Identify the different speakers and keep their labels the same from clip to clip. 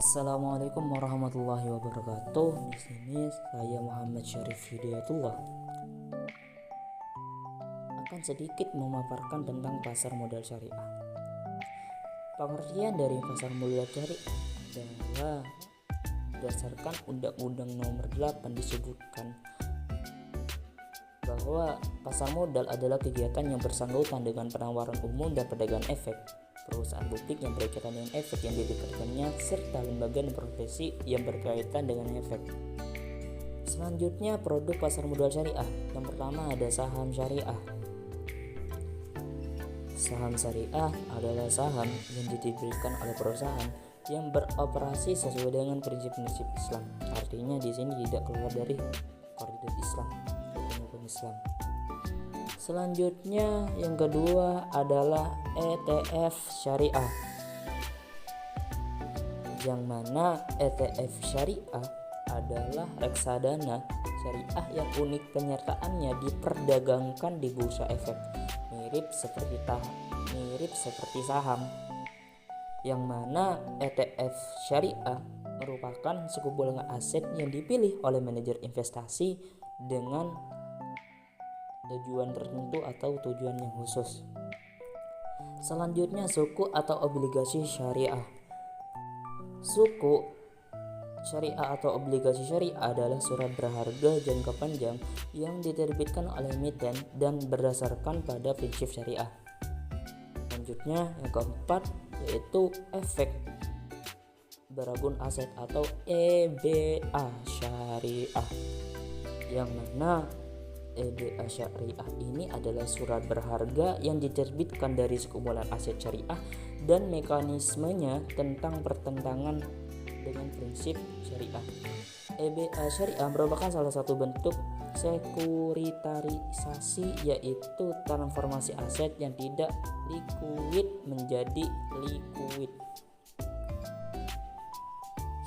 Speaker 1: Assalamualaikum warahmatullahi wabarakatuh. Di sini saya Muhammad Syarif Hidayatullah akan sedikit memaparkan tentang pasar modal syariah. Pengertian dari pasar modal syariah adalah berdasarkan Undang-Undang Nomor 8 disebutkan bahwa pasar modal adalah kegiatan yang bersangkutan dengan penawaran umum dan perdagangan efek, perusahaan publik yang berkaitan dengan efek yang didekatkannya, serta lembaga dan profesi yang berkaitan dengan efek. Selanjutnya, produk pasar modal syariah. Yang pertama ada saham syariah. Saham syariah adalah saham yang didirikan oleh perusahaan yang beroperasi sesuai dengan prinsip-prinsip Islam. Artinya di sini tidak keluar dari koridor Islam. Islam. Selanjutnya yang kedua adalah ETF syariah, yang mana ETF syariah adalah reksadana syariah yang unik penyertaannya diperdagangkan di bursa efek, mirip seperti saham, yang mana ETF syariah merupakan sekumpulan aset yang dipilih oleh manajer investasi dengan tujuan tertentu atau tujuan yang khusus. Selanjutnya, suku atau obligasi syariah. Suku syariah atau obligasi syariah adalah surat berharga jangka panjang yang diterbitkan oleh emiten dan berdasarkan pada prinsip syariah. Selanjutnya, yang keempat yaitu efek berabun aset atau EBA syariah, yang mana EBA syariah ini adalah surat berharga yang diterbitkan dari sekumpulan aset syariah dan mekanismenya tentang pertentangan dengan prinsip syariah. EBA syariah merupakan salah satu bentuk sekuritarisasi, yaitu transformasi aset yang tidak likuid menjadi likuid.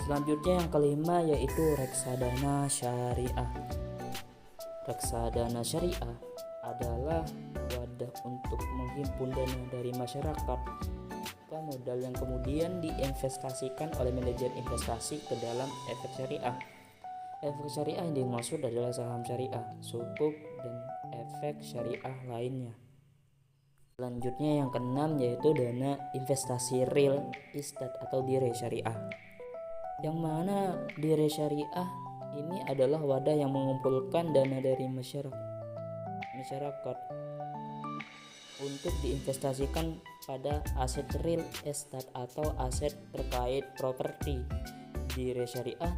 Speaker 1: Selanjutnya yang kelima yaitu reksadana syariah. Reksadana syariah adalah wadah untuk menghimpun dana dari masyarakat modal yang kemudian diinvestasikan oleh manajer investasi ke dalam efek syariah. Efek syariah yang dimaksud adalah saham syariah, sukuk, dan efek syariah lainnya. Selanjutnya yang keenam yaitu dana investasi real estate atau dire syariah, yang mana dire syariah ini adalah wadah yang mengumpulkan dana dari masyarakat untuk diinvestasikan pada aset real estate atau aset terkait properti. Dire syariah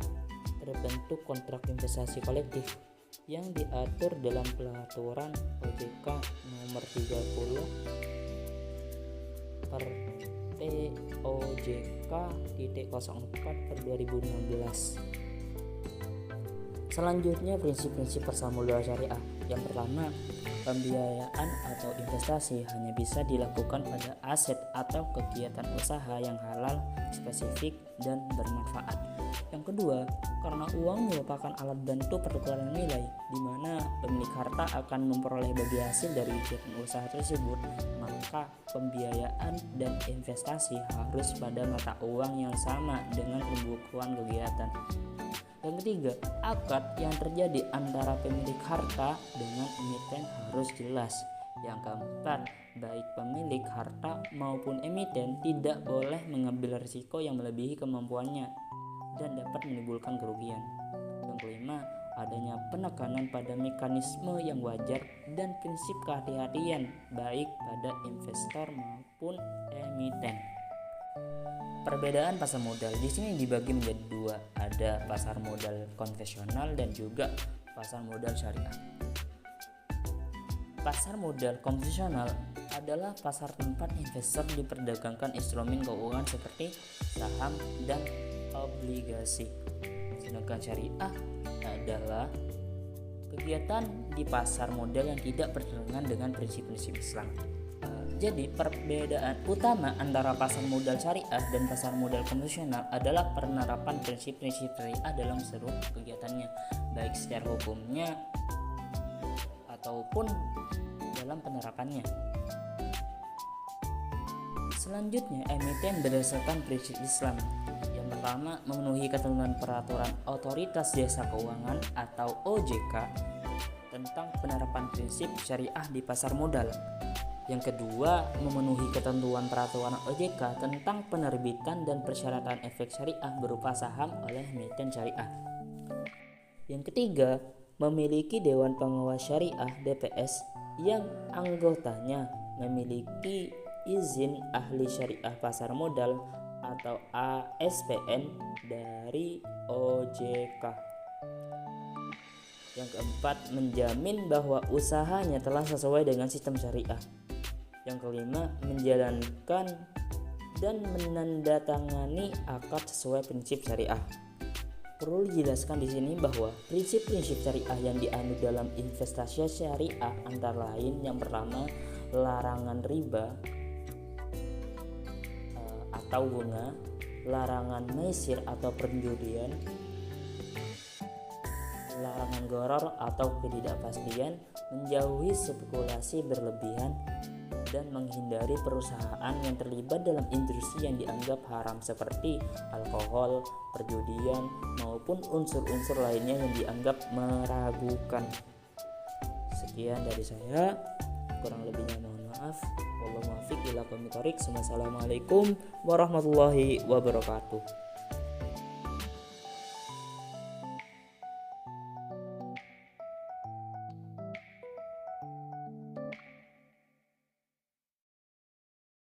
Speaker 1: terbentuk kontrak investasi kolektif yang diatur dalam peraturan OJK nomor 30 per POJK.04/2016. Selanjutnya prinsip-prinsip pasar modal syariah. Yang pertama, pembiayaan atau investasi hanya bisa dilakukan pada aset atau kegiatan usaha yang halal, spesifik, dan bermanfaat. Yang kedua, karena uang merupakan alat bantu pertukaran nilai, di mana pemilik harta akan memperoleh bagi hasil dari kegiatan usaha tersebut, maka pembiayaan dan investasi harus pada mata uang yang sama dengan pembukuan kegiatan. Yang ketiga, akad yang terjadi antara pemilik harta dengan emiten harus jelas. Yang keempat, baik pemilik harta maupun emiten tidak boleh mengambil risiko yang melebihi kemampuannya dan dapat menimbulkan kerugian. Yang kelima, adanya penekanan pada mekanisme yang wajar dan prinsip kehati-hatian baik pada investor maupun emiten. Perbedaan pasar modal di sini dibagi menjadi dua, ada pasar modal konvensional dan juga pasar modal syariah. Pasar modal konvensional adalah pasar tempat investor diperdagangkan instrumen keuangan seperti saham dan obligasi. Sedangkan syariah adalah kegiatan di pasar modal yang tidak bertentangan dengan prinsip-prinsip Islam. Jadi perbedaan utama antara pasar modal syariah dan pasar modal konvensional adalah penerapan prinsip-prinsip syariah dalam seluruh kegiatannya, baik secara hukumnya ataupun dalam penerapannya. Selanjutnya, emiten berdasarkan prinsip Islam. Yang Pertama, memenuhi ketentuan peraturan Otoritas Jasa Keuangan atau OJK tentang penerapan prinsip syariah di pasar modal. Yang kedua, memenuhi ketentuan peraturan OJK tentang penerbitan dan persyaratan efek syariah berupa saham oleh emiten syariah. Yang ketiga, memiliki Dewan Pengawas Syariah DPS yang anggotanya memiliki izin ahli syariah pasar modal atau ASPN dari OJK. Yang keempat, menjamin bahwa usahanya telah sesuai dengan sistem syariah. Yang kelima, menjalankan dan menandatangani akad sesuai prinsip syariah. Perlu dijelaskan di sini bahwa prinsip-prinsip syariah yang dianut dalam investasi syariah antara lain yang pertama, larangan riba atau bunga, larangan maisir atau perjudian, larangan goror atau ketidakpastian, menjauhi spekulasi berlebihan, dan menghindari perusahaan yang terlibat dalam industri yang dianggap haram seperti alkohol, perjudian, maupun unsur-unsur lainnya yang dianggap meragukan. Sekian dari saya, kurang lebihnya mohon maaf. Wallahu muwaffiq ila aqwamit thoriq. Wassalamualaikum warahmatullahi wabarakatuh.